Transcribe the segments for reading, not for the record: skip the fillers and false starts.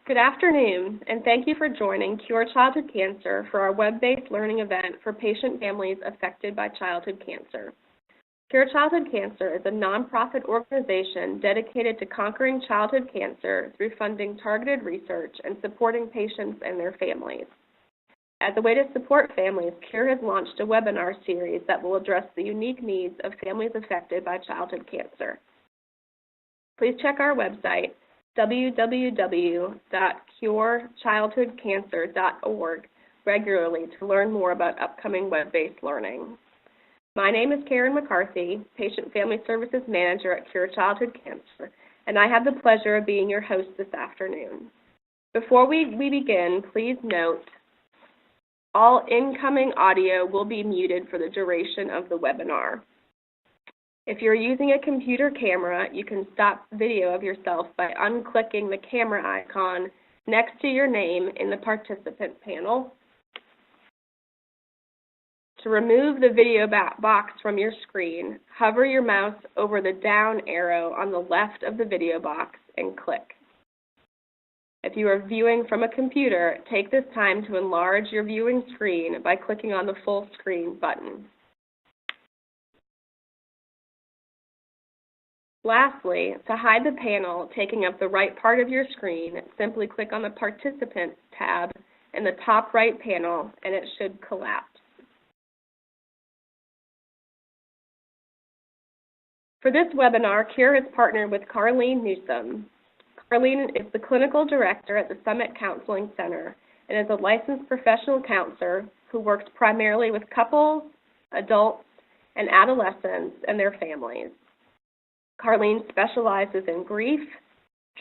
Good afternoon, and thank you for joining Cure Childhood Cancer for our web-based learning event for patient families affected by childhood cancer. Cure Childhood Cancer is a nonprofit organization dedicated to conquering childhood cancer through funding targeted research and supporting patients and their families. As a way to support families, Cure has launched a webinar series that will address the unique needs of families affected by childhood cancer. Please check our website, www.curechildhoodcancer.org, regularly to learn more about upcoming web-based learning. My name is Karen McCarthy, Patient Family Services Manager at Cure Childhood Cancer, and I have the pleasure of being your host this afternoon. Before we begin, please note all incoming audio will be muted for the duration of the webinar. If you're using a computer camera, you can stop video of yourself by unclicking the camera icon next to your name in the participant panel. To remove the video box from your screen, hover your mouse over the down arrow on the left of the video box and click. If you are viewing from a computer, take this time to enlarge your viewing screen by clicking on the full screen button. Lastly, to hide the panel taking up the right part of your screen, simply click on the Participants tab in the top right panel and it should collapse. For this webinar, Cure has partnered with Carlene Newsom. Carlene is the Clinical Director at the Summit Counseling Center and is a licensed professional counselor who works primarily with couples, adults, and adolescents and their families. Carlene specializes in grief,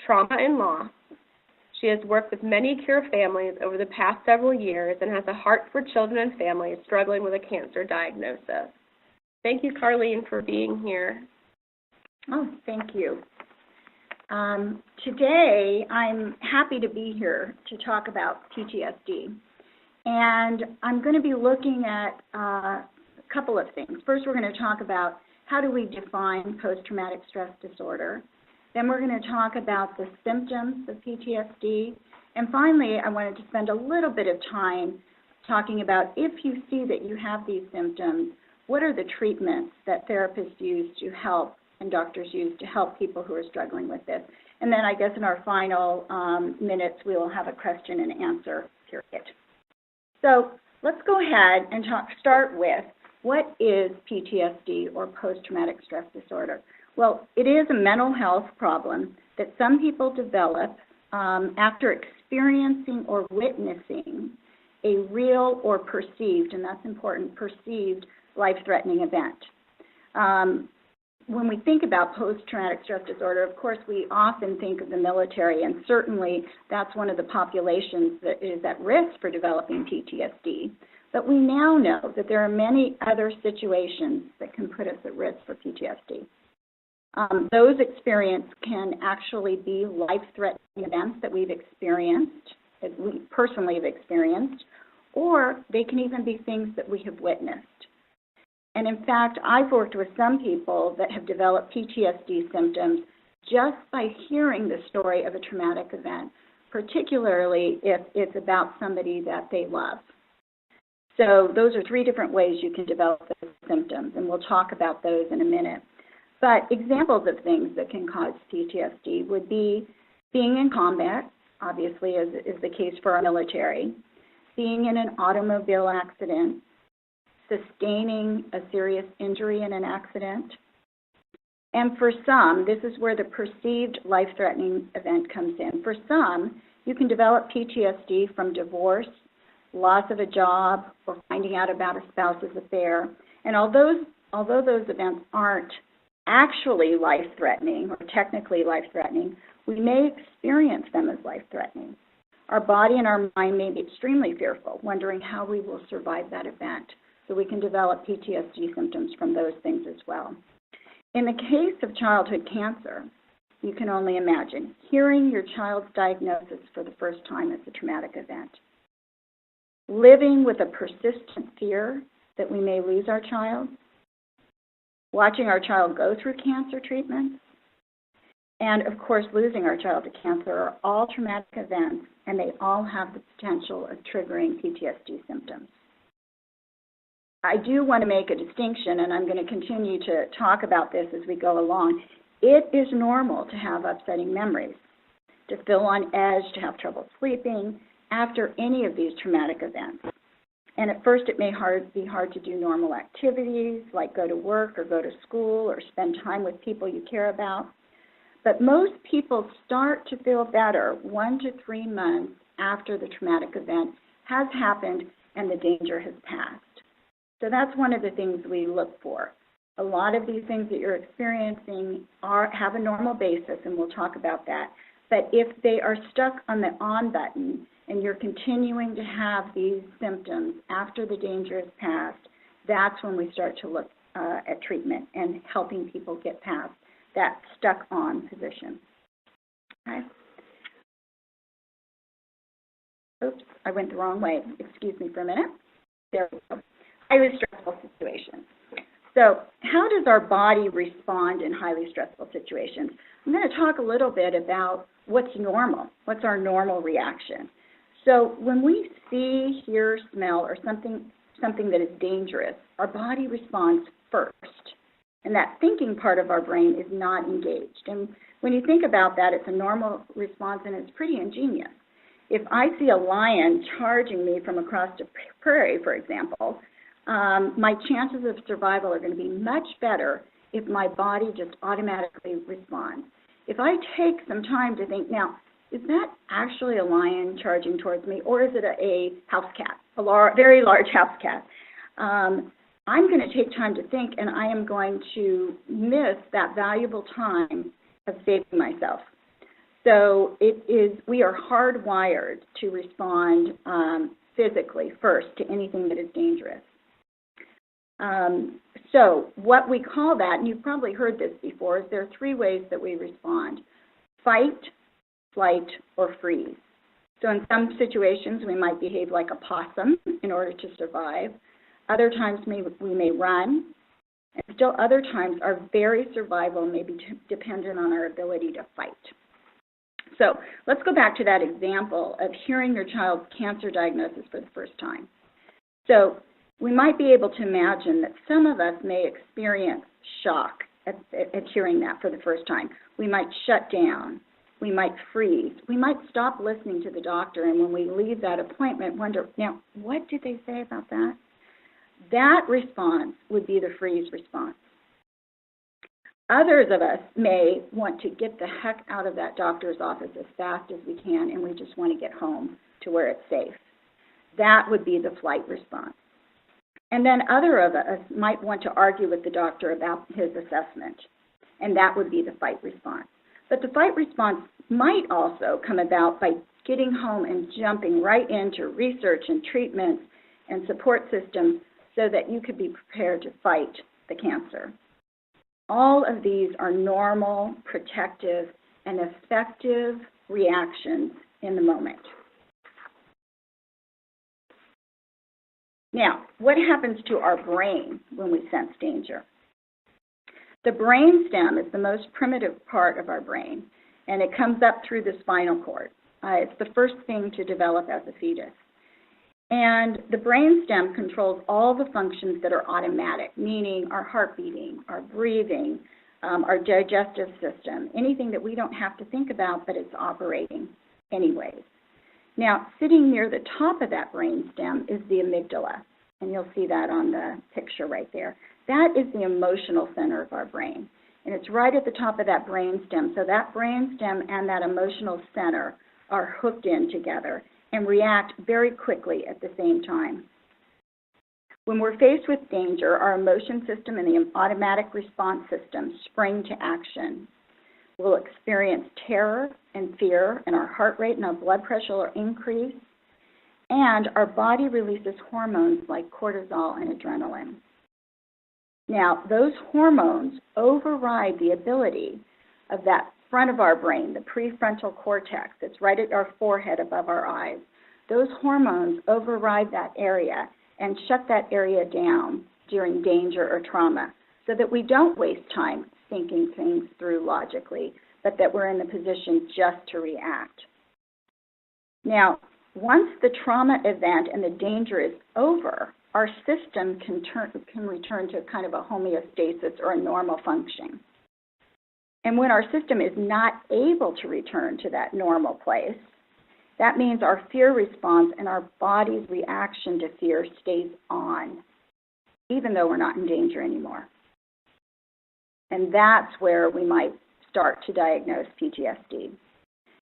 trauma, and loss. She has worked with many Cure families over the past several years and has a heart for children and families struggling with a cancer diagnosis. Thank you, Carlene, for being here. Oh, thank you. Today, I'm happy to be here to talk about PTSD. And I'm going to be looking at a couple of things. First, we're going to talk about how do we define post-traumatic stress disorder. Then we're going to talk about the symptoms of PTSD. And finally, I wanted to spend a little bit of time talking about if you see that you have these symptoms, what are the treatments that therapists use to help and doctors use to help people who are struggling with this. And then I guess in our final minutes, we will have a question and answer period. So let's go ahead and start with what is PTSD or post-traumatic stress disorder? Well, it is a mental health problem that some people develop after experiencing or witnessing a real or perceived, and that's important, perceived life-threatening event. When we think about post-traumatic stress disorder, of course, we often think of the military, and certainly that's one of the populations that is at risk for developing PTSD. But we now know that there are many other situations that can put us at risk for PTSD. Those experiences can actually be life-threatening events that we've experienced, that we personally have experienced, or they can even be things that we have witnessed. And in fact, I've worked with some people that have developed PTSD symptoms just by hearing the story of a traumatic event, particularly if it's about somebody that they love. So those are three different ways you can develop those symptoms, and we'll talk about those in a minute. But examples of things that can cause PTSD would be being in combat, obviously, as is the case for our military, being in an automobile accident, sustaining a serious injury in an accident. And for some, this is where the perceived life-threatening event comes in. For some, you can develop PTSD from divorce, loss of a job, or finding out about a spouse's affair. And although those events aren't actually life-threatening or technically life-threatening, we may experience them as life-threatening. Our body and our mind may be extremely fearful, wondering how we will survive that event. So we can develop PTSD symptoms from those things as well. In the case of childhood cancer, you can only imagine hearing your child's diagnosis for the first time as a traumatic event, living with a persistent fear that we may lose our child, watching our child go through cancer treatments, And, of course, losing our child to cancer are all traumatic events, and they all have the potential of triggering PTSD symptoms. I do want to make a distinction, and I'm going to continue to talk about this as we go along. It is normal to have upsetting memories, to feel on edge, to have trouble sleeping after any of these traumatic events. And at first it may be hard to do normal activities like go to work or go to school or spend time with people you care about. But most people start to feel better 1 to 3 months after the traumatic event has happened and the danger has passed. So that's one of the things we look for. A lot of these things that you're experiencing have a normal basis, and we'll talk about that. But if they are stuck on the on button and you're continuing to have these symptoms after the danger has passed, that's when we start to look at treatment and helping people get past that stuck on position. Okay. Oops, I went the wrong way. Excuse me for a minute. There we go. Highly stressful situations. So how does our body respond in highly stressful situations? I'm going to talk a little bit about what's normal. What's our normal reaction? So when we see, hear, smell, or something that is dangerous, our body responds first. And that thinking part of our brain is not engaged. And when you think about that, it's a normal response, and it's pretty ingenious. If I see a lion charging me from across the prairie, for example, my chances of survival are going to be much better if my body just automatically responds. If I take some time to think, now, is that actually a lion charging towards me, or is it a house cat, a very large house cat? I'm going to take time to think, and I am going to miss that valuable time of saving myself. So we are hardwired to respond physically first to anything that is dangerous. So what we call that, and you've probably heard this before, is there are 3 ways that we respond: fight, flight, or freeze. So in some situations, we might behave like a possum in order to survive. Other times we may run, and still other times our very survival may be dependent on our ability to fight. So let's go back to that example of hearing your child's cancer diagnosis for the first time. So we might be able to imagine that some of us may experience shock at hearing that for the first time. We might shut down. We might freeze. We might stop listening to the doctor, and when we leave that appointment, wonder, now, what did they say about that? That response would be the freeze response. Others of us may want to get the heck out of that doctor's office as fast as we can, and we just want to get home to where it's safe. That would be the flight response. And then other of us might want to argue with the doctor about his assessment, and that would be the fight response. But the fight response might also come about by getting home and jumping right into research and treatments and support systems so that you could be prepared to fight the cancer. All of these are normal, protective, and effective reactions in the moment. Now, what happens to our brain when we sense danger? The brainstem is the most primitive part of our brain, and it comes up through the spinal cord. It's the first thing to develop as a fetus. And the brainstem controls all the functions that are automatic, meaning our heart beating, our breathing, our digestive system, anything that we don't have to think about, but it's operating anyways. Now, sitting near the top of that brainstem is the amygdala, and you'll see that on the picture right there. That is the emotional center of our brain, and it's right at the top of that brainstem. So that brainstem and that emotional center are hooked in together and react very quickly at the same time. When we're faced with danger, our emotion system and the automatic response system spring to action. We'll experience terror and fear, and our heart rate and our blood pressure will increase, and our body releases hormones like cortisol and adrenaline. Now, those hormones override the ability of that front of our brain, the prefrontal cortex that's right at our forehead above our eyes. Those hormones override that area and shut that area down during danger or trauma so that we don't waste time thinking things through logically, but that we're in the position just to react. Now, once the trauma event and the danger is over, our system can return to kind of a homeostasis or a normal function. And when our system is not able to return to that normal place, that means our fear response and our body's reaction to fear stays on, even though we're not in danger anymore. And that's where we might start to diagnose PTSD.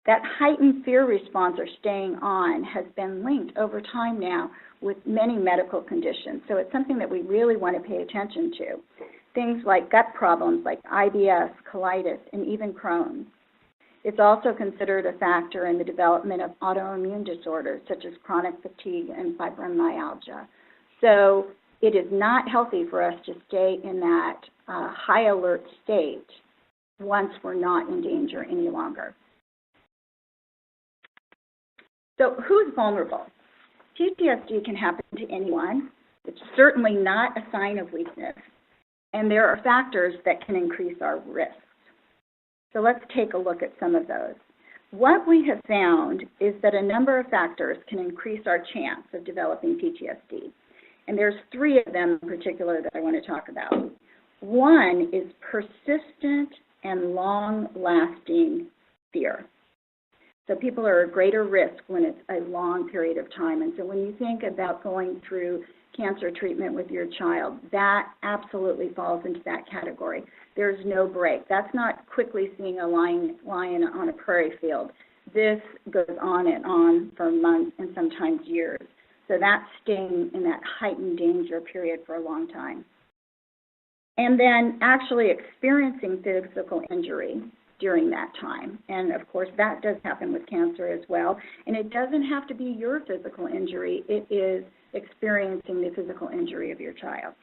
That heightened fear response or staying on has been linked over time now with many medical conditions. So it's something that we really want to pay attention to. Things like gut problems like IBS, colitis, and even Crohn's. It's also considered a factor in the development of autoimmune disorders such as chronic fatigue and fibromyalgia. So it is not healthy for us to stay in that high alert state once we're not in danger any longer. So who's vulnerable? PTSD can happen to anyone. It's certainly not a sign of weakness. And there are factors that can increase our risks. So let's take a look at some of those. What we have found is that a number of factors can increase our chance of developing PTSD. And there's 3 of them in particular that I want to talk about. One is persistent and long-lasting fear. So people are at greater risk when it's a long period of time. And so when you think about going through cancer treatment with your child, that absolutely falls into that category. There's no break. That's not quickly seeing a lion on a prairie field. This goes on and on for months and sometimes years. So that's staying in that heightened danger period for a long time. And then actually experiencing physical injury during that time. And of course, that does happen with cancer as well. And it doesn't have to be your physical injury. It is experiencing the physical injury of your child.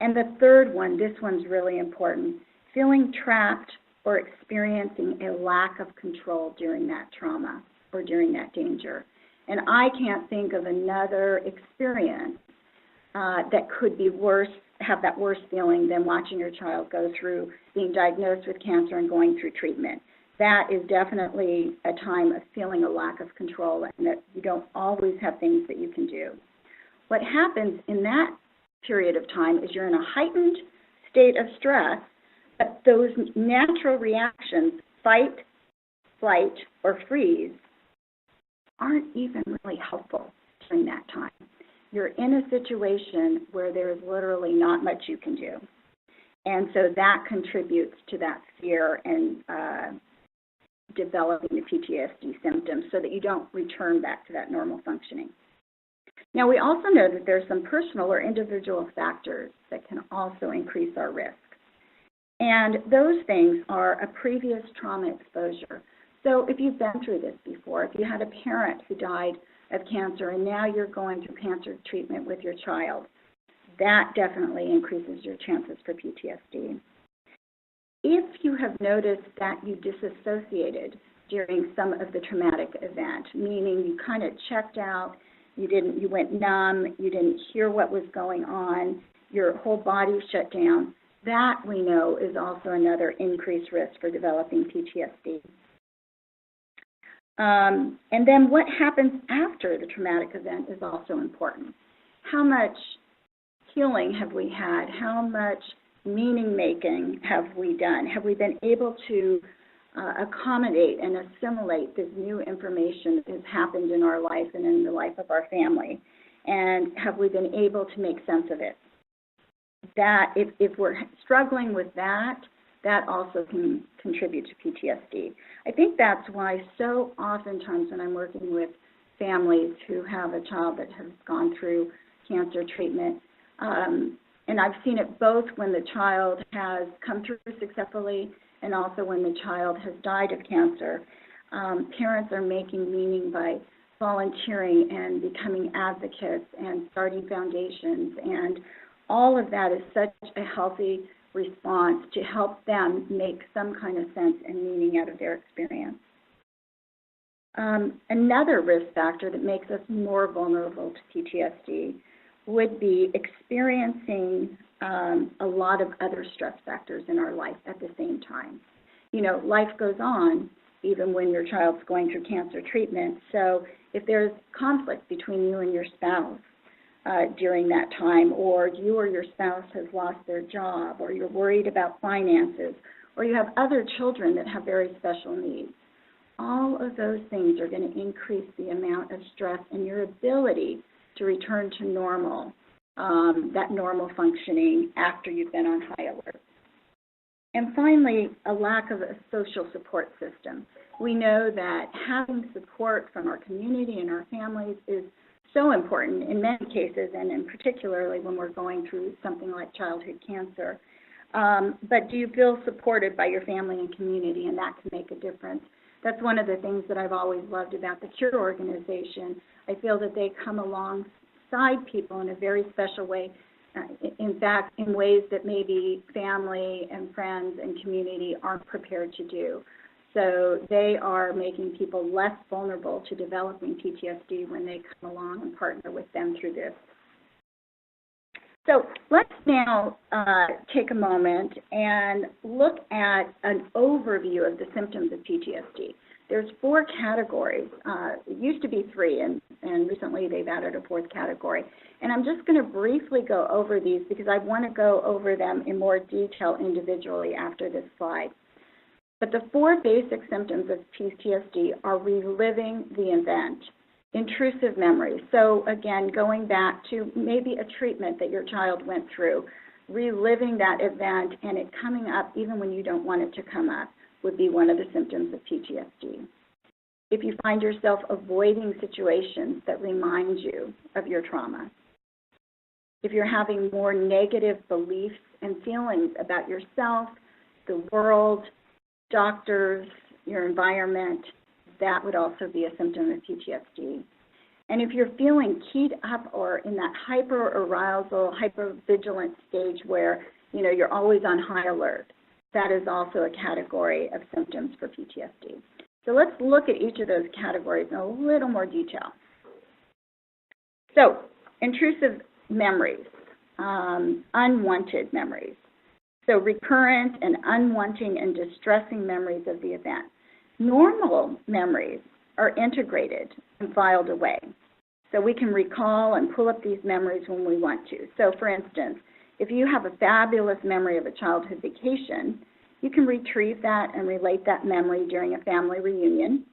And the third one, this one's really important, feeling trapped or experiencing a lack of control during that trauma or during that danger. And I can't think of another experience that could be worse, have that worse feeling than watching your child go through being diagnosed with cancer and going through treatment. That is definitely a time of feeling a lack of control and that you don't always have things that you can do. What happens in that period of time is you're in a heightened state of stress, but those natural reactions, fight, flight, or freeze, aren't even really helpful during that time. You're in a situation where there's literally not much you can do. And so that contributes to that fear and developing the PTSD symptoms so that you don't return back to that normal functioning. Now, we also know that there's some personal or individual factors that can also increase our risk. And those things are a previous trauma exposure. So if you've been through this before, if you had a parent who died of cancer and now you're going through cancer treatment with your child, that definitely increases your chances for PTSD. If you have noticed that you disassociated during some of the traumatic event, meaning you kind of checked out, you went numb, you didn't hear what was going on, your whole body shut down, that we know is also another increased risk for developing PTSD. And then what happens after the traumatic event is also important. How much healing have we had? How much meaning-making have we done? Have we been able to accommodate and assimilate this new information that has happened in our life and in the life of our family? And have we been able to make sense of it? That, if we're struggling with that, that also can contribute to PTSD. I think that's why so oftentimes when I'm working with families who have a child that has gone through cancer treatment, and I've seen it both when the child has come through successfully and also when the child has died of cancer, parents are making meaning by volunteering and becoming advocates and starting foundations, and all of that is such a healthy response to help them make some kind of sense and meaning out of their experience. Another risk factor that makes us more vulnerable to PTSD would be experiencing a lot of other stress factors in our life at the same time. You know, life goes on even when your child's going through cancer treatment. So if there's conflict between you and your spouse during that time, or you or your spouse has lost their job, or you're worried about finances, or you have other children that have very special needs, all of those things are going to increase the amount of stress and your ability to return to normal, that normal functioning after you've been on high alert. And finally, a lack of a social support system. We know that having support from our community and our families is so important in many cases, and in particularly when we're going through something like childhood cancer. But do you feel supported by your family and community, and that can make a difference? That's one of the things that I've always loved about the CURE organization. I feel that they come alongside people in a very special way, in fact, in ways that maybe family and friends and community aren't prepared to do. So they are making people less vulnerable to developing PTSD when they come along and partner with them through this. So let's now take a moment and look at an overview of the symptoms of PTSD. There's 4 categories. It used to be 3, and recently they've added a 4th category. And I'm just going to briefly go over these because I want to go over them in more detail individually after this slide. But the 4 basic symptoms of PTSD are reliving the event, intrusive memories. So again, going back to maybe a treatment that your child went through, reliving that event and it coming up even when you don't want it to come up would be one of the symptoms of PTSD. If you find yourself avoiding situations that remind you of your trauma, if you're having more negative beliefs and feelings about yourself, the world, doctors, your environment, that would also be a symptom of PTSD. And if you're feeling keyed up or in that hyper-arousal, hyper-vigilant stage where, you know, you're always on high alert, that is also a category of symptoms for PTSD. So let's look at each of those categories in a little more detail. So, intrusive memories, unwanted memories. So recurrent and unwanting and distressing memories of the event. Normal memories are integrated and filed away. So we can recall and pull up these memories when we want to. So for instance, if you have a fabulous memory of a childhood vacation, you can retrieve that and relate that memory during a family reunion,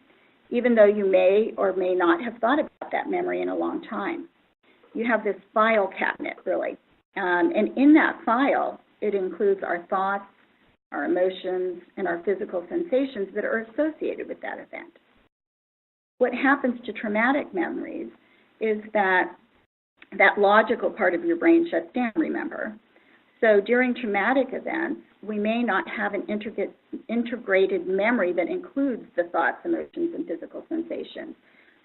even though you may or may not have thought about that memory in a long time. You have this file cabinet, really. And in that file, it includes our thoughts, our emotions, and our physical sensations that are associated with that event. What happens to traumatic memories is that logical part of your brain shuts down, remember. So during traumatic events, we may not have an integrated memory that includes the thoughts, emotions, and physical sensations.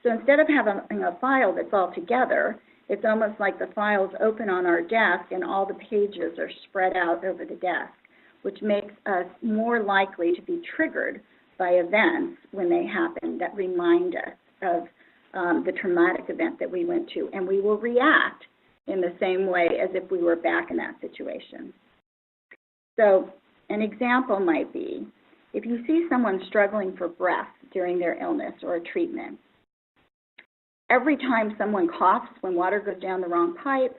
So instead of having a file that's all together, it's almost like the file's open on our desk and all the pages are spread out over the desk, which makes us more likely to be triggered by events when they happen that remind us of the traumatic event that we went to, and we will react in the same way as if we were back in that situation. So an example might be, if you see someone struggling for breath during their illness or a treatment, every time someone coughs when water goes down the wrong pipe,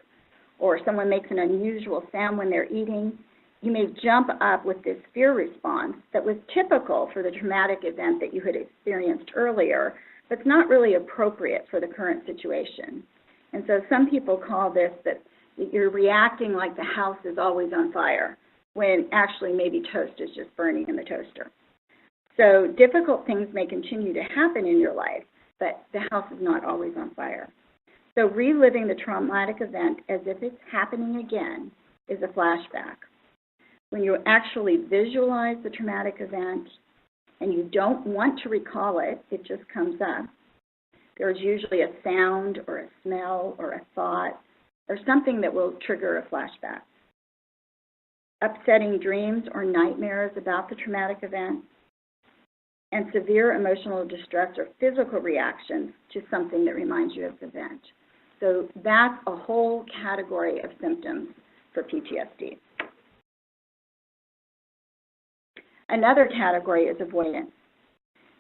or someone makes an unusual sound when they're eating, you may jump up with this fear response that was typical for the traumatic event that you had experienced earlier, but it's not really appropriate for the current situation. And so some people call this that you're reacting like the house is always on fire, when actually maybe toast is just burning in the toaster. So difficult things may continue to happen in your life, but the house is not always on fire. So reliving the traumatic event as if it's happening again is a flashback. When you actually visualize the traumatic event and you don't want to recall it, it just comes up. There's usually a sound or a smell or a thought or something that will trigger a flashback. Upsetting dreams or nightmares about the traumatic event, and severe emotional distress or physical reactions to something that reminds you of the event. So that's a whole category of symptoms for PTSD. Another category is avoidance.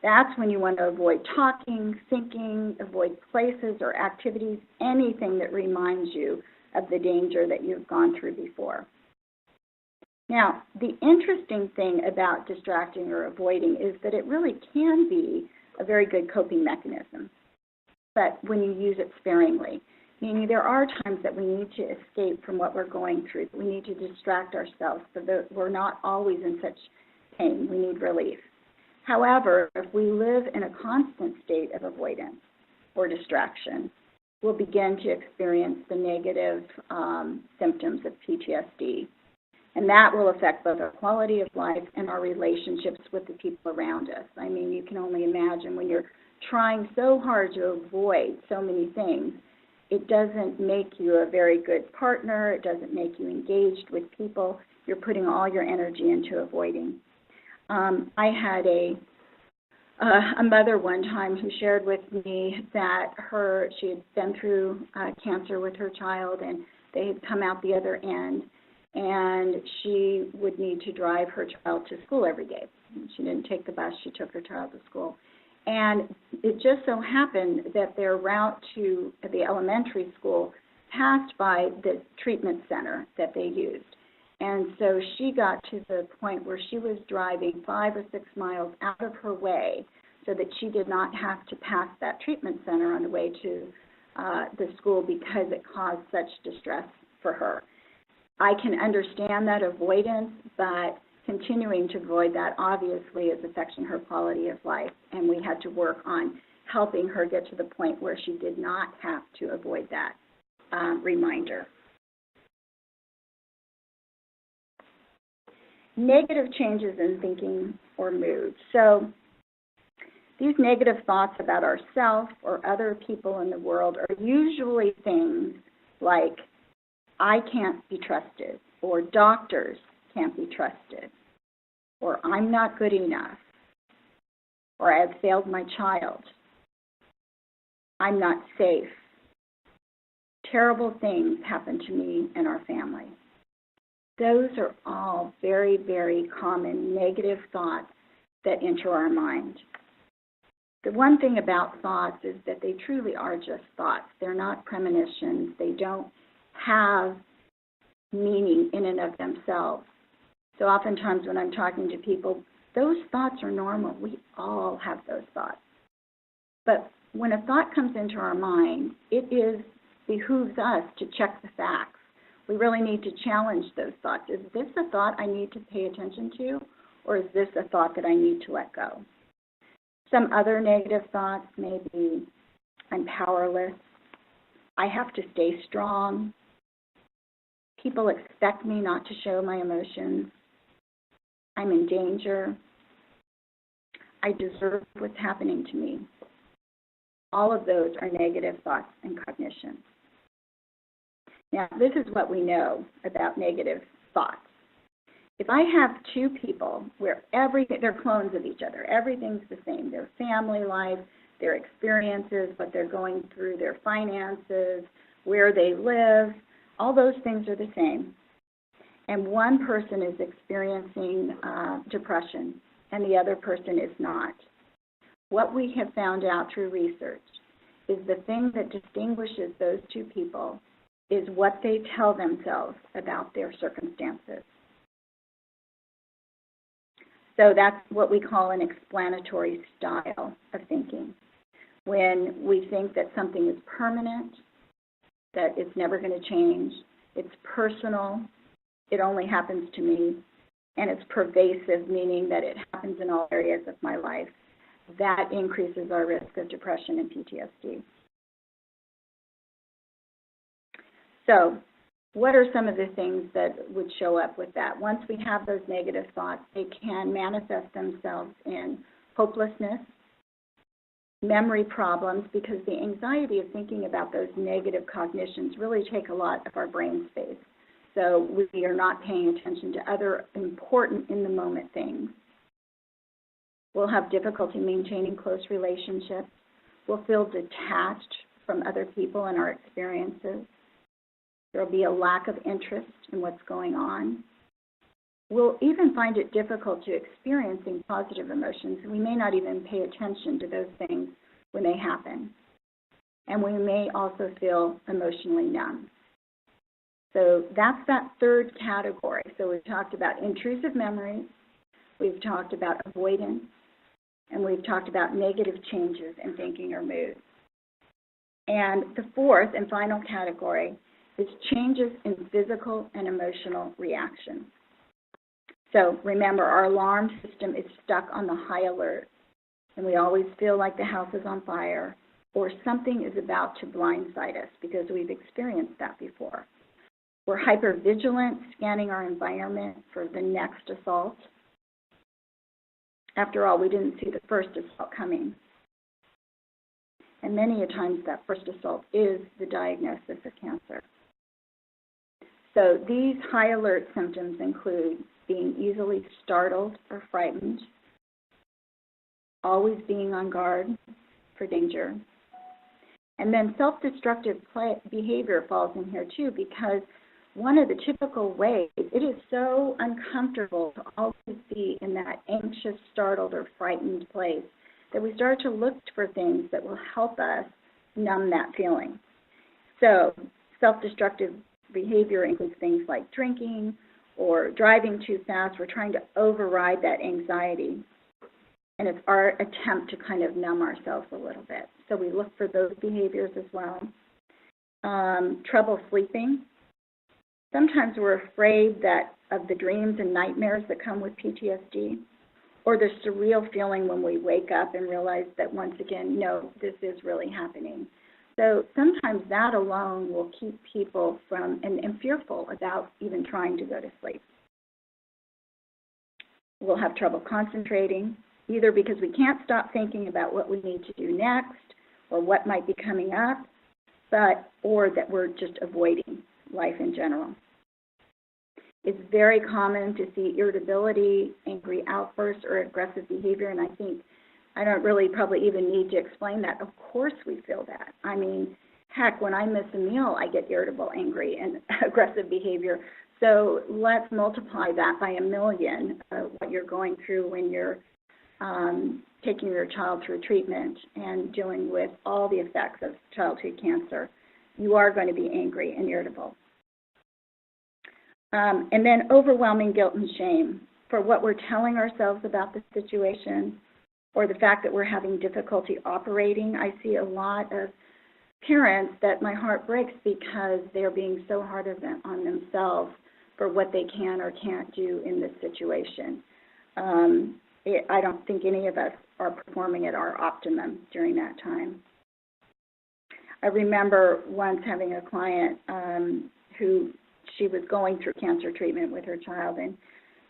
That's when you want to avoid talking, thinking, avoid places or activities, anything that reminds you of the danger that you've gone through before. Now, the interesting thing about distracting or avoiding is that it really can be a very good coping mechanism, but when you use it sparingly, meaning there are times that we need to escape from what we're going through. We need to distract ourselves so that we're not always in such pain. We need relief. However, if we live in a constant state of avoidance or distraction, we'll begin to experience the negative symptoms of PTSD. And that will affect both our quality of life and our relationships with the people around us. I mean, you can only imagine when you're trying so hard to avoid so many things, it doesn't make you a very good partner. It doesn't make you engaged with people. You're putting all your energy into avoiding. I had a mother one time who shared with me that she had been through cancer with her child, and they had come out the other end, and she would need to drive her child to school every day. She didn't take the bus. She took her child to school. And it just so happened that their route to the elementary school passed by the treatment center that they used. And so she got to the point where she was driving 5 or 6 miles out of her way so that she did not have to pass that treatment center on the way to the school because it caused such distress for her. I can understand that avoidance, but continuing to avoid that obviously is affecting her quality of life, and we had to work on helping her get to the point where she did not have to avoid that reminder. Negative changes in thinking or mood. So these negative thoughts about ourselves or other people in the world are usually things like, I can't be trusted, or doctors can't be trusted, or I'm not good enough, or I've failed my child, I'm not safe. Terrible things happen to me and our family. Those are all very, very common negative thoughts that enter our mind. The one thing about thoughts is that they truly are just thoughts. They're not premonitions. They don't have meaning in and of themselves. So oftentimes when I'm talking to people, those thoughts are normal. We all have those thoughts. But when a thought comes into our mind, it behooves us to check the facts. We really need to challenge those thoughts. Is this a thought I need to pay attention to, or is this a thought that I need to let go? Some other negative thoughts may be, I'm powerless, I have to stay strong, people expect me not to show my emotions, I'm in danger, I deserve what's happening to me. All of those are negative thoughts and cognition. Now, this is what we know about negative thoughts. If I have two people where they're clones of each other, everything's the same, their family life, their experiences, what they're going through, their finances, where they live, all those things are the same. And one person is experiencing depression and the other person is not. What we have found out through research is the thing that distinguishes those two people is what they tell themselves about their circumstances. So that's what we call an explanatory style of thinking. When we think that something is permanent, that it's never going to change, it's personal, it only happens to me, and it's pervasive, meaning that it happens in all areas of my life, that increases our risk of depression and PTSD. So what are some of the things that would show up with that? Once we have those negative thoughts, they can manifest themselves in hopelessness, memory problems, because the anxiety of thinking about those negative cognitions really take a lot of our brain space. So we are not paying attention to other important in-the-moment things. We'll have difficulty maintaining close relationships. We'll feel detached from other people and our experiences. There will be a lack of interest in what's going on. We'll even find it difficult to experiencing positive emotions. We may not even pay attention to those things when they happen. And we may also feel emotionally numb. So that's that third category. So we've talked about intrusive memories, we've talked about avoidance, and we've talked about negative changes in thinking or mood. And the fourth and final category is changes in physical and emotional reactions. So remember, our alarm system is stuck on the high alert, and we always feel like the house is on fire or something is about to blindside us because we've experienced that before. We're hypervigilant, scanning our environment for the next assault. After all, we didn't see the first assault coming. And many a times that first assault is the diagnosis of cancer. So these high alert symptoms include being easily startled or frightened, always being on guard for danger. And then self-destructive behavior falls in here too, because one of the typical ways, it is so uncomfortable to always be in that anxious, startled, or frightened place that we start to look for things that will help us numb that feeling. So self-destructive behavior includes things like drinking or driving too fast. We're trying to override that anxiety. And it's our attempt to kind of numb ourselves a little bit. So we look for those behaviors as well. Trouble sleeping. Sometimes we're afraid that of the dreams and nightmares that come with PTSD, or the surreal feeling when we wake up and realize that once again, no, this is really happening. So sometimes that alone will keep people from, and fearful about even trying to go to sleep. We'll have trouble concentrating, either because we can't stop thinking about what we need to do next or what might be coming up, or that we're just avoiding life in general. It's very common to see irritability, angry outbursts, or aggressive behavior, and I think I don't really probably even need to explain that. Of course we feel that. I mean, heck, when I miss a meal, I get irritable, angry, and aggressive behavior. So let's multiply that by 1,000,000, what you're going through when you're taking your child through treatment and dealing with all the effects of childhood cancer. You are going to be angry and irritable. And then overwhelming guilt and shame for what we're telling ourselves about the situation or the fact that we're having difficulty operating. I see a lot of parents that my heart breaks because they're being so hard on themselves for what they can or can't do in this situation. I don't think any of us are performing at our optimum during that time. I remember once having a client who she was going through cancer treatment with her child, and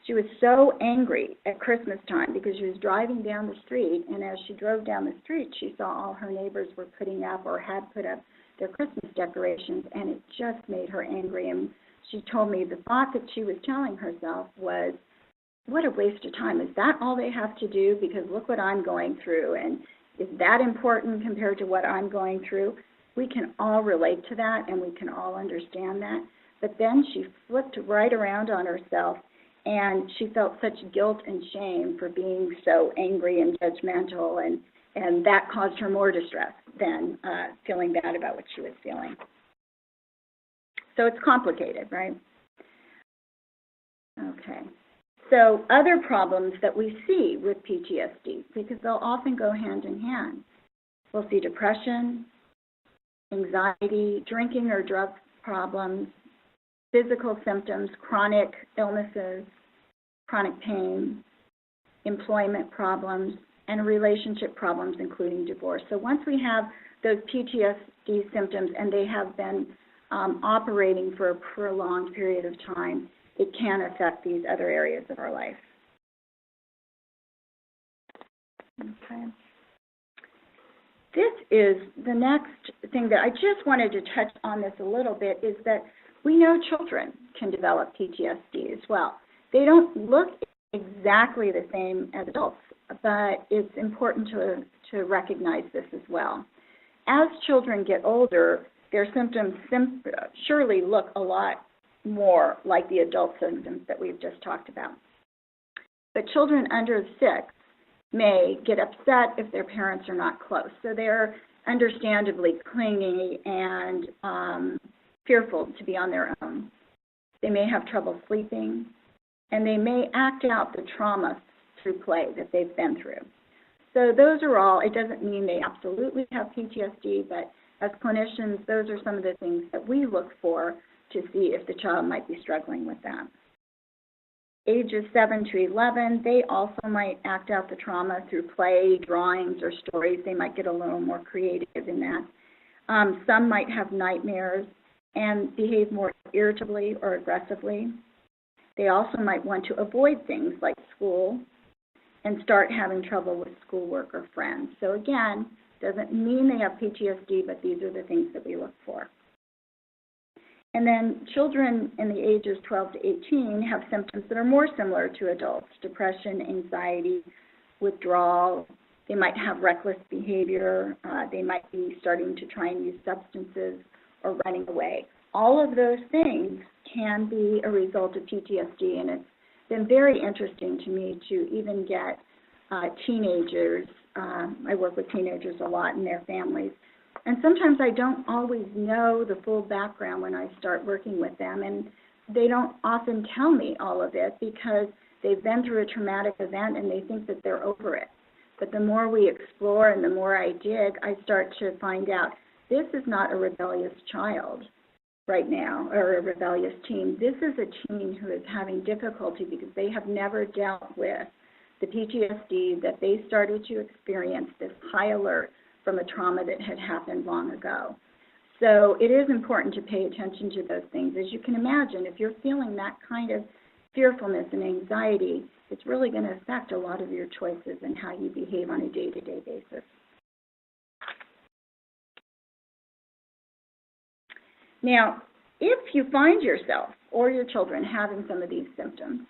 she was so angry at Christmas time because she was driving down the street, and as she drove down the street, she saw all her neighbors were putting up or had put up their Christmas decorations, and it just made her angry. And she told me the thought that she was telling herself was, what a waste of time. Is that all they have to do? Because look what I'm going through, and is that important compared to what I'm going through? We can all relate to that, and we can all understand that. But then she flipped right around on herself, and she felt such guilt and shame for being so angry and judgmental, and that caused her more distress than feeling bad about what she was feeling. So it's complicated, right? Okay. So other problems that we see with PTSD, because they'll often go hand in hand. We'll see depression, anxiety, drinking or drug problems, physical symptoms, chronic illnesses, chronic pain, employment problems, and relationship problems, including divorce. So once we have those PTSD symptoms and they have been operating for a prolonged period of time, it can affect these other areas of our life. Okay. This is the next thing that I just wanted to touch on this a little bit, is that we know children can develop PTSD as well. They don't look exactly the same as adults, but it's important to recognize this as well. As children get older, their symptoms surely look a lot more like the adult symptoms that we've just talked about. But children under 6 may get upset if their parents are not close. So they're understandably clingy and fearful to be on their own. They may have trouble sleeping, and they may act out the trauma through play that they've been through. So those are all, it doesn't mean they absolutely have PTSD, but as clinicians, those are some of the things that we look for to see if the child might be struggling with that. Ages 7 to 11, they also might act out the trauma through play, drawings, or stories. They might get a little more creative in that. Some might have nightmares and behave more irritably or aggressively. They also might want to avoid things like school and start having trouble with schoolwork or friends. So again, doesn't mean they have PTSD, but these are the things that we look for. And then children in the ages 12 to 18 have symptoms that are more similar to adults: depression, anxiety, withdrawal. They might have reckless behavior. They might be starting to try and use substances or running away. All of those things can be a result of PTSD, and it's been very interesting to me to even get teenagers. I work with teenagers a lot and their families. And sometimes I don't always know the full background when I start working with them, and they don't often tell me all of it because they've been through a traumatic event and they think that they're over it. But the more we explore and the more I dig, I start to find out this is not a rebellious child right now or a rebellious teen. This is a teen who is having difficulty because they have never dealt with the PTSD that they started to experience, this high alert from a trauma that had happened long ago. So it is important to pay attention to those things. As you can imagine, if you're feeling that kind of fearfulness and anxiety, it's really going to affect a lot of your choices and how you behave on a day-to-day basis. Now, if you find yourself or your children having some of these symptoms,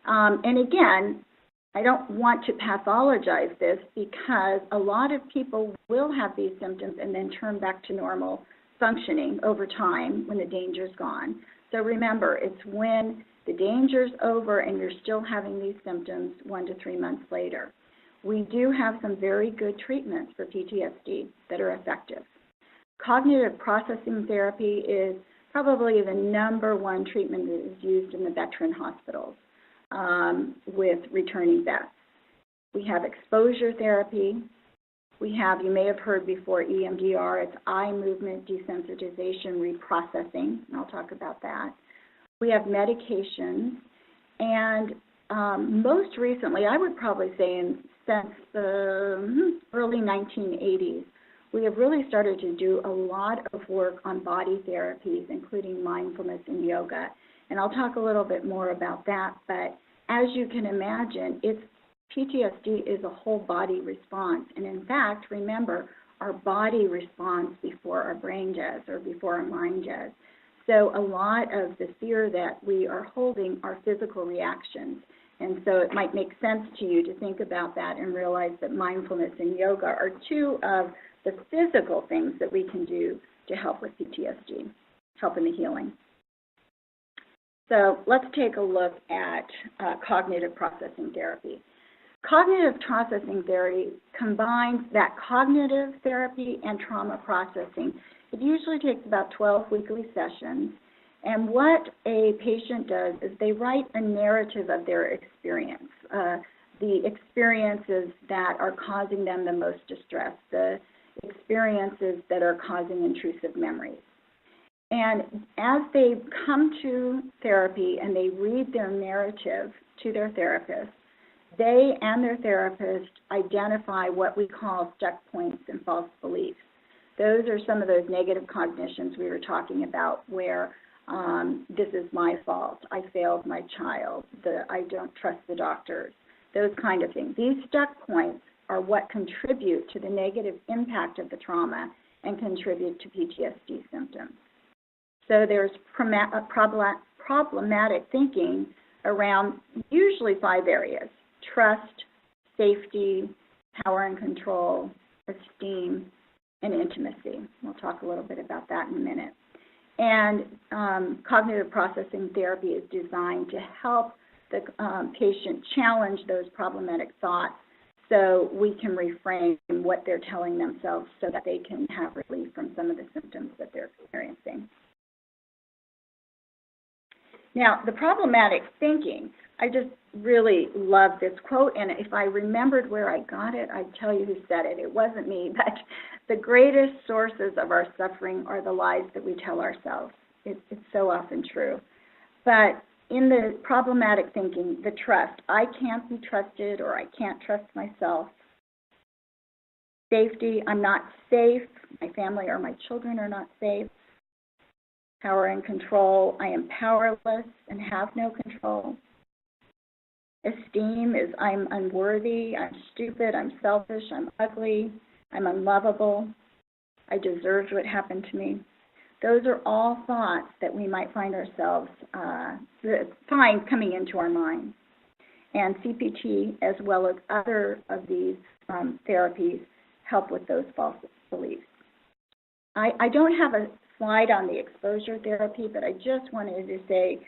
and again, I don't want to pathologize this because a lot of people will have these symptoms and then turn back to normal functioning over time when the danger's gone. So remember, it's when the danger's over and you're still having these symptoms 1 to 3 months later. We do have some very good treatments for PTSD that are effective. Cognitive processing therapy is probably the #1 treatment that is used in the veteran hospitals. With returning vets. We have exposure therapy. We have, you may have heard before, EMDR. It's eye movement desensitization reprocessing, and I'll talk about that. We have medications, and most recently, I would probably say since the early 1980s, we have really started to do a lot of work on body therapies, including mindfulness and yoga. And I'll talk a little bit more about that, but as you can imagine, PTSD is a whole body response. And in fact, remember, our body responds before our brain does or before our mind does. So a lot of the fear that we are holding are physical reactions. And so it might make sense to you to think about that and realize that mindfulness and yoga are 2 of the physical things that we can do to help with PTSD, help in the healing. So let's take a look at cognitive processing therapy. Cognitive processing therapy combines that cognitive therapy and trauma processing. It usually takes about 12 weekly sessions. And what a patient does is they write a narrative of their experience, the experiences that are causing them the most distress, the experiences that are causing intrusive memories. And as they come to therapy and they read their narrative to their therapist, they and their therapist identify what we call stuck points and false beliefs. Those are some of those negative cognitions we were talking about where this is my fault, I failed my child, I don't trust the doctors, those kind of things. These stuck points are what contribute to the negative impact of the trauma and contribute to PTSD symptoms. So there's problematic thinking around usually 5 areas: trust, safety, power and control, esteem, and intimacy. We'll talk a little bit about that in a minute. And cognitive processing therapy is designed to help the patient challenge those problematic thoughts so we can reframe what they're telling themselves so that they can have relief from some of the symptoms that they're experiencing. Now, the problematic thinking, I just really love this quote, and if I remembered where I got it, I'd tell you who said it. It wasn't me, but the greatest sources of our suffering are the lies that we tell ourselves. It's so often true. But in the problematic thinking, the trust, I can't be trusted or I can't trust myself. Safety, I'm not safe. My family or my children are not safe. Power and control, I am powerless and have no control. Esteem is I'm unworthy, I'm stupid, I'm selfish, I'm ugly, I'm unlovable, I deserved what happened to me. Those are all thoughts that we might find ourselves coming into our minds. And CPT, as well as other of these therapies, help with those false beliefs. I don't have a slide on the exposure therapy, but I just wanted to say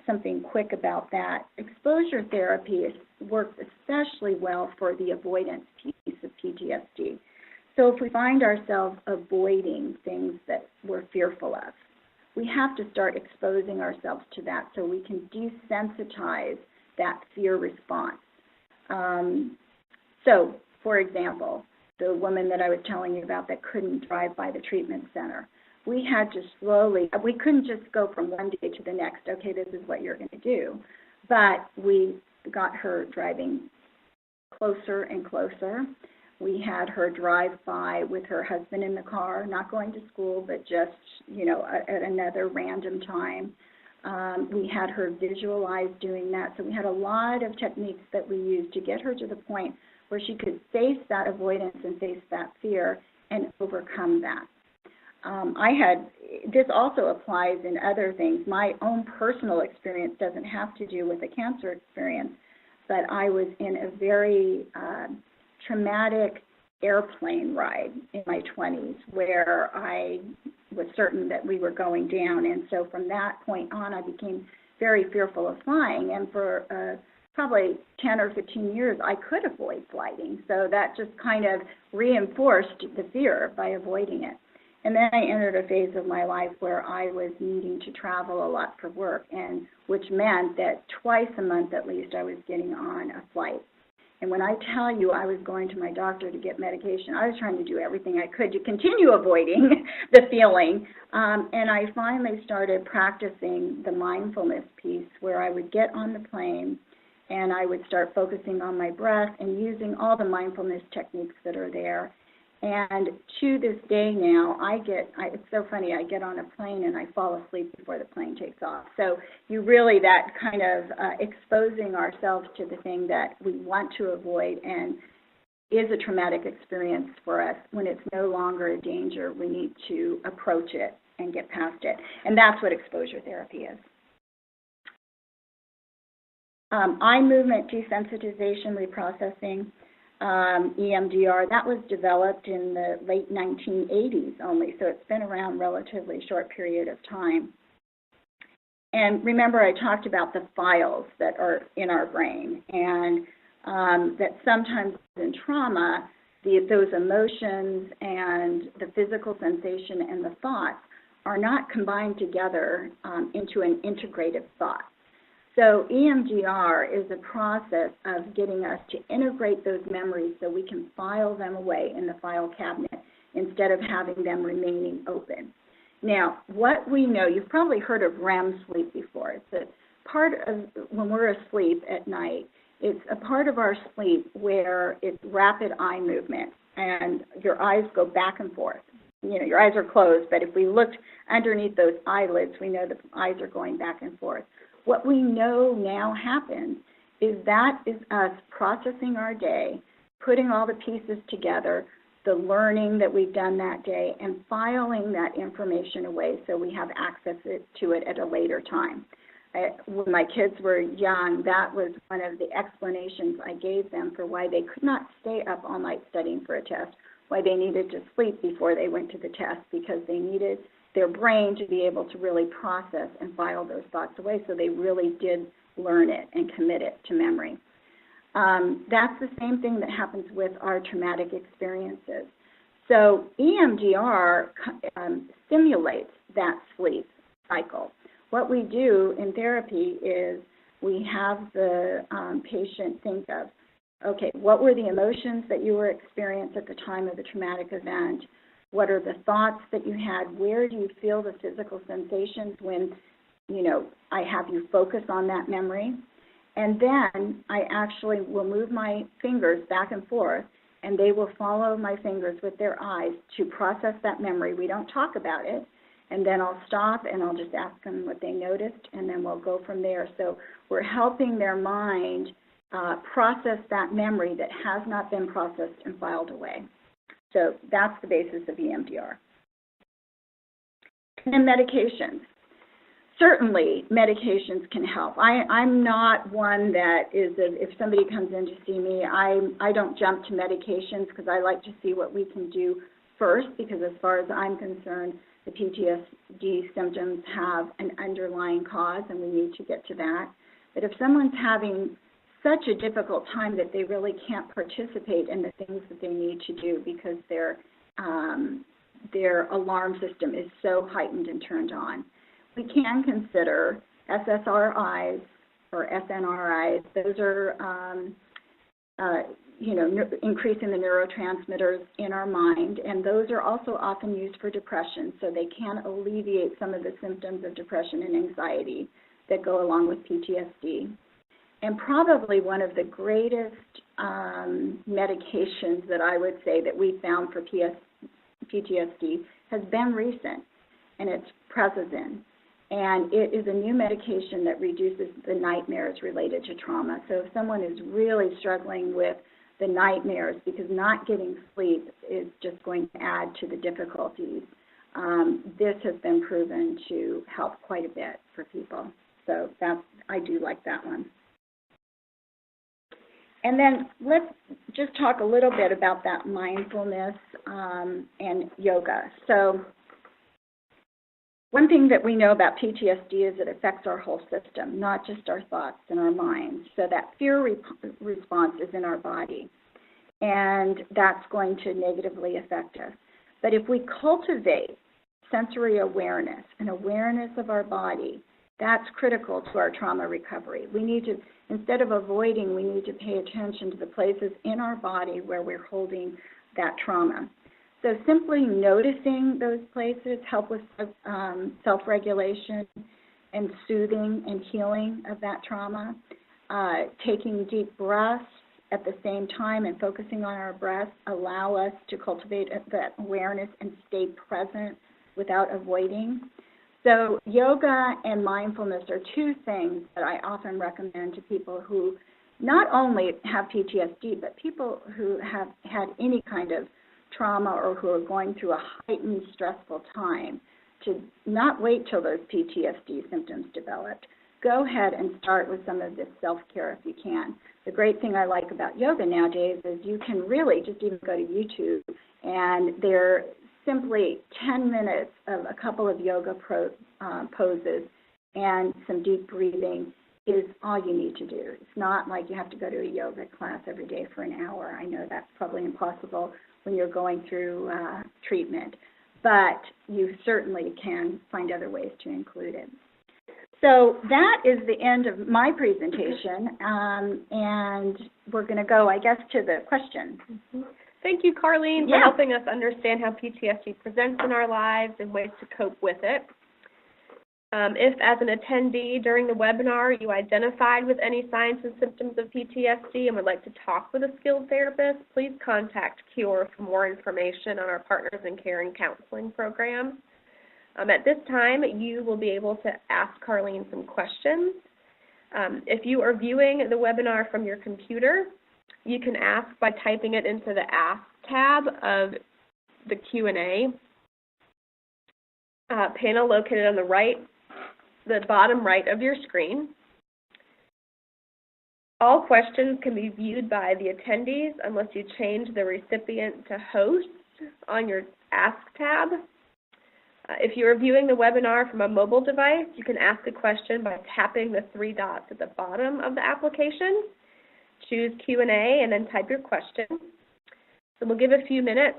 something quick about that. Exposure therapy works especially well for the avoidance piece of PTSD. So if we find ourselves avoiding things that we're fearful of, we have to start exposing ourselves to that so we can desensitize that fear response. So, for example, the woman that I was telling you about that couldn't drive by the treatment center, we had to we couldn't just go from one day to the next, okay, this is what you're going to do, but we got her driving closer and closer. We had her drive by with her husband in the car, not going to school, but just, at another random time. We had her visualize doing that. So we had a lot of techniques that we used to get her to the point where she could face that avoidance and face that fear and overcome that. This also applies in other things. My own personal experience doesn't have to do with a cancer experience, but I was in a very traumatic airplane ride in my 20s where I was certain that we were going down. And so from that point on, I became very fearful of flying. And for probably 10 or 15 years, I could avoid flying. So that just kind of reinforced the fear by avoiding it. And then I entered a phase of my life where I was needing to travel a lot for work, and which meant that twice a month at least I was getting on a flight. And when I tell you I was going to my doctor to get medication, I was trying to do everything I could to continue avoiding the feeling. And I finally started practicing the mindfulness piece where I would get on the plane and I would start focusing on my breath and using all the mindfulness techniques that are there. And to this day now, it's so funny, I get on a plane and I fall asleep before the plane takes off. So that kind of exposing ourselves to the thing that we want to avoid and is a traumatic experience for us. When it's no longer a danger, we need to approach it and get past it. And that's what exposure therapy is. Eye movement desensitization reprocessing. EMDR, that was developed in the late 1980s only, so it's been around a relatively short period of time. And remember, I talked about the files that are in our brain, and that sometimes in trauma, those emotions and the physical sensation and the thoughts are not combined together into an integrated thought. So EMDR is a process of getting us to integrate those memories so we can file them away in the file cabinet instead of having them remaining open. Now, what we know, you've probably heard of REM sleep before. It's a part of, when we're asleep at night, it's a part of our sleep where it's rapid eye movement and your eyes go back and forth. Your eyes are closed, but if we looked underneath those eyelids, we know the eyes are going back and forth. What we know now happens is that is us processing our day, putting all the pieces together, the learning that we've done that day, and filing that information away so we have access to it at a later time. When my kids were young, that was one of the explanations I gave them for why they could not stay up all night studying for a test, why they needed to sleep before they went to the test, because they needed their brain to be able to really process and file those thoughts away, so they really did learn it and commit it to memory. That's the same thing that happens with our traumatic experiences. So EMDR stimulates that sleep cycle. What we do in therapy is we have the patient think of, okay, what were the emotions that you were experiencing at the time of the traumatic event? What are the thoughts that you had? Where do you feel the physical sensations when, I have you focus on that memory? And then I actually will move my fingers back and forth, and they will follow my fingers with their eyes to process that memory. We don't talk about it. And then I'll stop and I'll just ask them what they noticed, and then we'll go from there. So we're helping their mind process that memory that has not been processed and filed away. So that's the basis of EMDR. And medications. Certainly, medications can help. I'm not one that is, if somebody comes in to see me, I don't jump to medications because I like to see what we can do first, because as far as I'm concerned, the PTSD symptoms have an underlying cause, and we need to get to that. But if someone's having such a difficult time that they really can't participate in the things that they need to do because their alarm system is so heightened and turned on, we can consider SSRIs or SNRIs. Those are increasing the neurotransmitters in our mind, and those are also often used for depression, so they can alleviate some of the symptoms of depression and anxiety that go along with PTSD. And probably one of the greatest medications that I would say that we found for PTSD has been recent, and it's Prasozin. And it is a new medication that reduces the nightmares related to trauma. So if someone is really struggling with the nightmares because not getting sleep is just going to add to the difficulties, this has been proven to help quite a bit for people. So I do like that one. And then let's just talk a little bit about that mindfulness and yoga. So one thing that we know about PTSD is it affects our whole system, not just our thoughts and our minds. So that fear response is in our body, and that's going to negatively affect us. But if we cultivate sensory awareness and awareness of our body, that's critical to our trauma recovery. We need to, instead of avoiding, we need to pay attention to the places in our body where we're holding that trauma. So simply noticing those places help with self-regulation and soothing and healing of that trauma. Taking deep breaths at the same time and focusing on our breath allow us to cultivate that awareness and stay present without avoiding. So yoga and mindfulness are two things that I often recommend to people who not only have PTSD, but people who have had any kind of trauma or who are going through a heightened stressful time, to not wait till those PTSD symptoms develop. Go ahead and start with some of this self-care if you can. The great thing I like about yoga nowadays is you can really just even go to YouTube, and they're simply 10 minutes of a couple of yoga poses and some deep breathing is all you need to do. It's not like you have to go to a yoga class every day for an hour. I know that's probably impossible when you're going through treatment, but you certainly can find other ways to include it. So that is the end of my presentation, and we're going to go, I guess, to the questions. Mm-hmm. Thank you, Carlene, for helping us understand how PTSD presents in our lives and ways to cope with it. If, as an attendee during the webinar, you identified with any signs and symptoms of PTSD and would like to talk with a skilled therapist, please contact CURE for more information on our Partners in Care and Counseling program. At this time, you will be able to ask Carlene some questions. If you are viewing the webinar from your computer, you can ask by typing it into the Ask tab of the Q&A panel located on the right the bottom right of your screen. All questions can be viewed by the attendees unless you change the recipient to host on your Ask tab. If you are viewing the webinar from a mobile device, you can ask a question by tapping the 3 dots at the bottom of the application. Choose Q&A and then type your question. So we'll give a few minutes.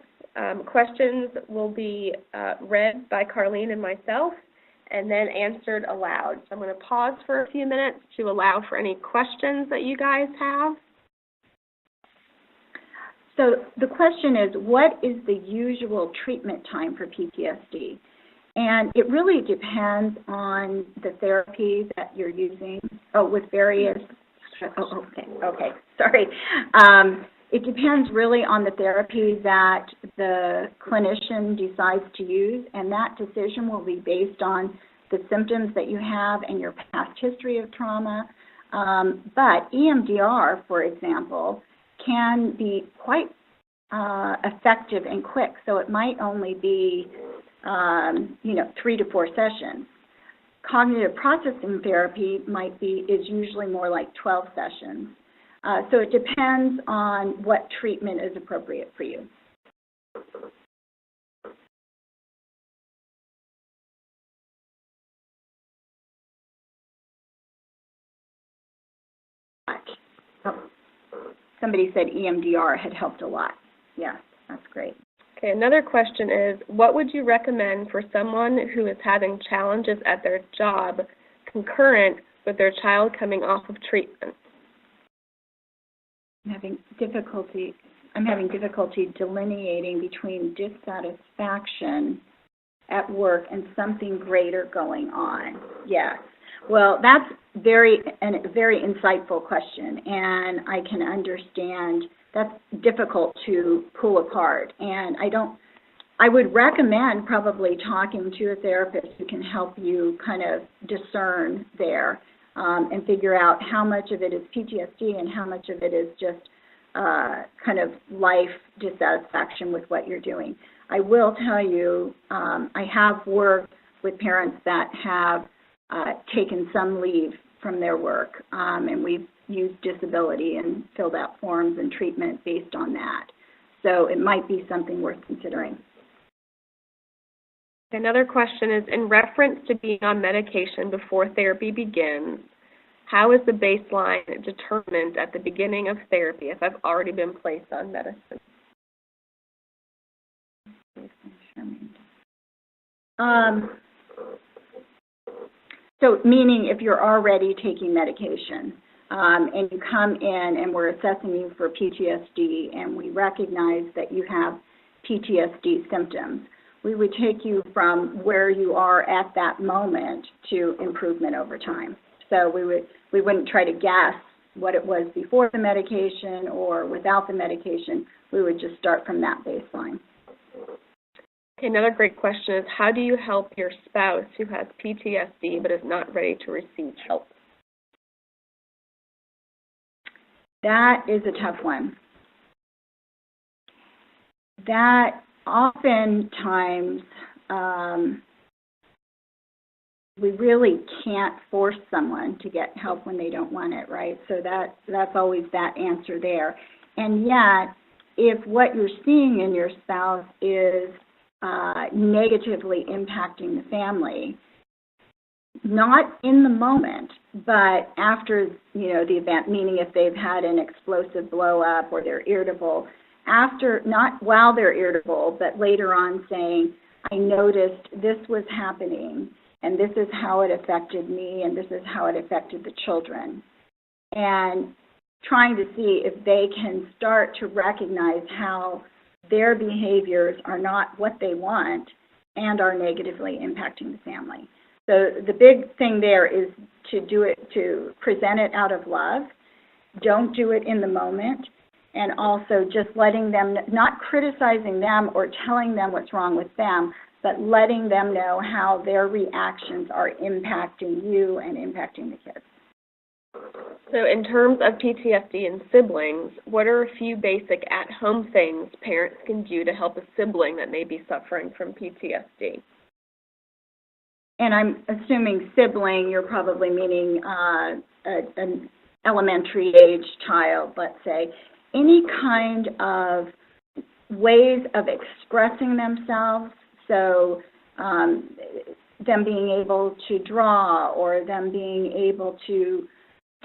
Questions will be read by Carlene and myself and then answered aloud. So I'm going to pause for a few minutes to allow for any questions that you guys have. So the question is, what is the usual treatment time for PTSD? And it really depends on the therapy that you're using, with various, sorry. It depends really on the therapy that the clinician decides to use, and that decision will be based on the symptoms that you have and your past history of trauma. But EMDR, for example, can be quite effective and quick, so it might only be 3 to 4 sessions. Cognitive processing therapy is usually more like 12 sessions. So it depends on what treatment is appropriate for you. Somebody said EMDR had helped a lot. Yes, that's great. Okay, another question is, what would you recommend for someone who is having challenges at their job concurrent with their child coming off of treatment? I'm having difficulty delineating between dissatisfaction at work and something greater going on. Yes. Well, that's a very insightful question, and I can understand that's difficult to pull apart. And I would recommend probably talking to a therapist who can help you kind of discern there and figure out how much of it is PTSD and how much of it is just kind of life dissatisfaction with what you're doing. I will tell you, I have worked with parents that have taken some leave from their work, and we've used disability and filled out forms and treatment based on that. So it might be something worth considering. Another question is, in reference to being on medication before therapy begins, how is the baseline determined at the beginning of therapy if I've already been placed on medicine? So meaning if you're already taking medication and you come in and we're assessing you for PTSD and we recognize that you have PTSD symptoms, we would take you from where you are at that moment to improvement over time. So we wouldn't try to guess what it was before the medication or without the medication. We would just start from that baseline. Okay, another great question is, how do you help your spouse who has PTSD but is not ready to receive help? That is a tough one. That oftentimes we really can't force someone to get help when they don't want it, right? So that's always that answer there. And yet, if what you're seeing in your spouse is negatively impacting the family, not in the moment, but after the event, meaning if they've had an explosive blow up or they're irritable, after, not while they're irritable, but later on saying, I noticed this was happening and this is how it affected me and this is how it affected the children. And trying to see if they can start to recognize how their behaviors are not what they want and are negatively impacting the family. So the big thing there is to present it out of love. Don't do it in the moment, and also just letting them, not criticizing them or telling them what's wrong with them, but letting them know how their reactions are impacting you and impacting the kids. So in terms of PTSD in siblings, what are a few basic at-home things parents can do to help a sibling that may be suffering from PTSD? and I'm assuming sibling, you're probably meaning an elementary age child, let's say, any kind of ways of expressing themselves, so them being able to draw or them being able to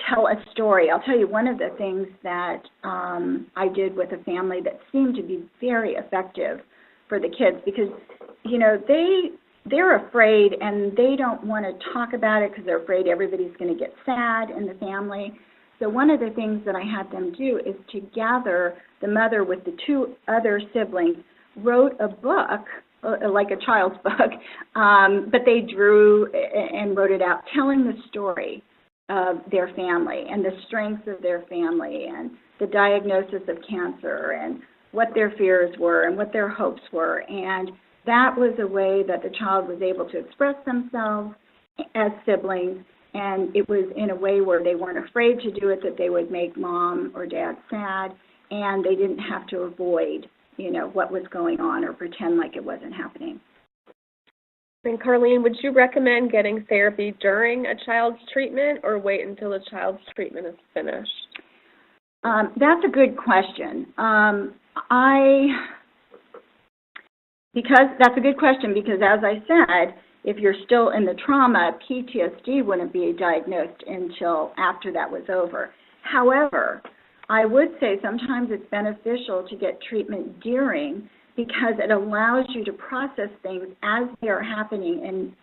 tell a story. I'll tell you one of the things that I did with a family that seemed to be very effective for the kids, because, you know, they're afraid and they don't want to talk about it because they're afraid everybody's going to get sad in the family. So one of the things that I had them do is together, the mother with the two other siblings wrote a book, like a child's book, but they drew and wrote it out, telling the story of their family and the strengths of their family and the diagnosis of cancer and what their fears were and what their hopes were. And that was a way that the child was able to express themselves as siblings, and it was in a way where they weren't afraid to do it, that they would make mom or dad sad, and they didn't have to avoid, you know, what was going on or pretend like it wasn't happening. And Carlene, would you recommend getting therapy during a child's treatment or wait until the child's treatment is finished? That's a good question. That's a good question because, as I said, if you're still in the trauma, PTSD wouldn't be diagnosed until after that was over. However, I would say sometimes it's beneficial to get treatment during, because it allows you to process things as they are happening and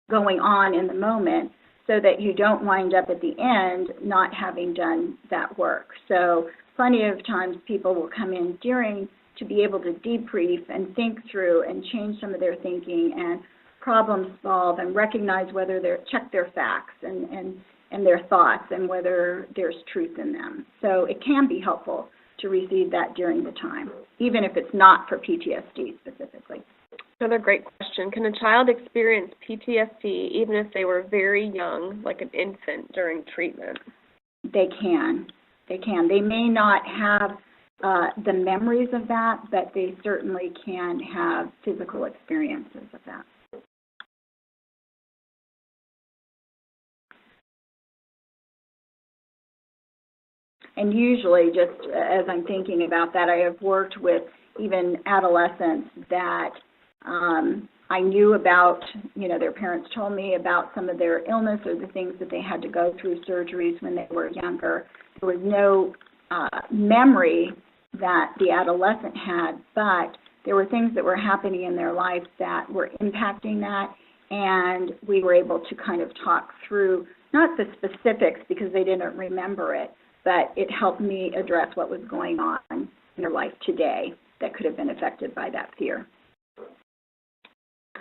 going on in the moment, so that you don't wind up at the end not having done that work. So plenty of times people will come in during to be able to debrief and think through and change some of their thinking and problem solve and recognize whether check their facts and their thoughts and whether there's truth in them. So it can be helpful to receive that during the time, even if it's not for PTSD specifically. Another great question. Can a child experience PTSD even if they were very young, like an infant, during treatment? They can. They can. They may not have the memories of that, but they certainly can have physical experiences of that. And usually, just as I'm thinking about that, I have worked with even adolescents that I knew about, you know, their parents told me about some of their illness or the things that they had to go through, surgeries when they were younger. There was no memory that the adolescent had, but there were things that were happening in their life that were impacting that, and we were able to kind of talk through, not the specifics because they didn't remember it, but it helped me address what was going on in their life today that could have been affected by that fear.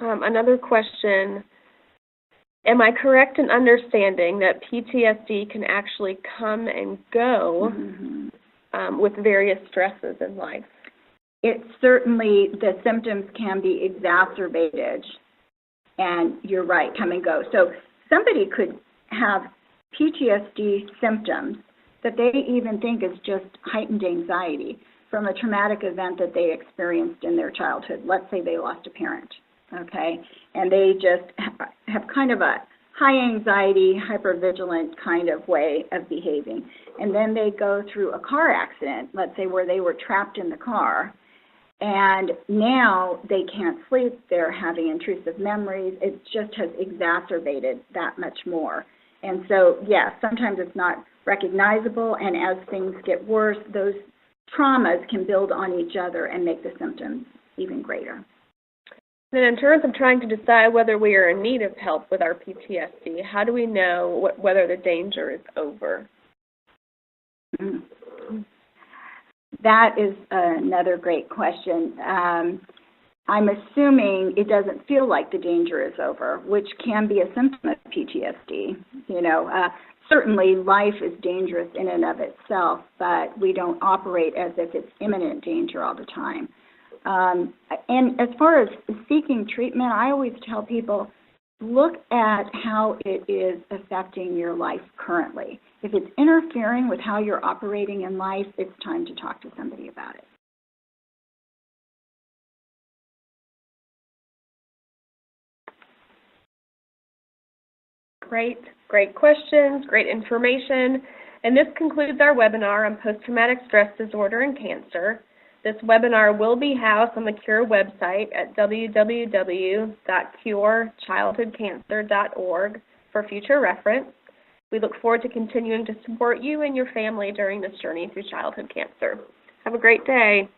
Another question, am I correct in understanding that PTSD can actually come and go with various stresses in life? It certainly, the symptoms can be exacerbated, and you're right, come and go. So somebody could have PTSD symptoms that they even think is just heightened anxiety from a traumatic event that they experienced in their childhood. Let's say they lost a parent, okay, and they just have kind of a high anxiety, hypervigilant kind of way of behaving. And then they go through a car accident, let's say where they were trapped in the car, and now they can't sleep, they're having intrusive memories. It just has exacerbated that much more. And so, yes, sometimes it's not recognizable, and as things get worse, those traumas can build on each other and make the symptoms even greater. Then in terms of trying to decide whether we are in need of help with our PTSD, how do we know whether the danger is over? That is another great question. I'm assuming it doesn't feel like the danger is over, which can be a symptom of PTSD. You know, certainly life is dangerous in and of itself, but we don't operate as if it's imminent danger all the time. And as far as seeking treatment, I always tell people, look at how it is affecting your life currently. If it's interfering with how you're operating in life, it's time to talk to somebody about it. Great questions, great information. And this concludes our webinar on post-traumatic stress disorder and cancer. This webinar will be housed on the CURE website at www.curechildhoodcancer.org for future reference. We look forward to continuing to support you and your family during this journey through childhood cancer. Have a great day.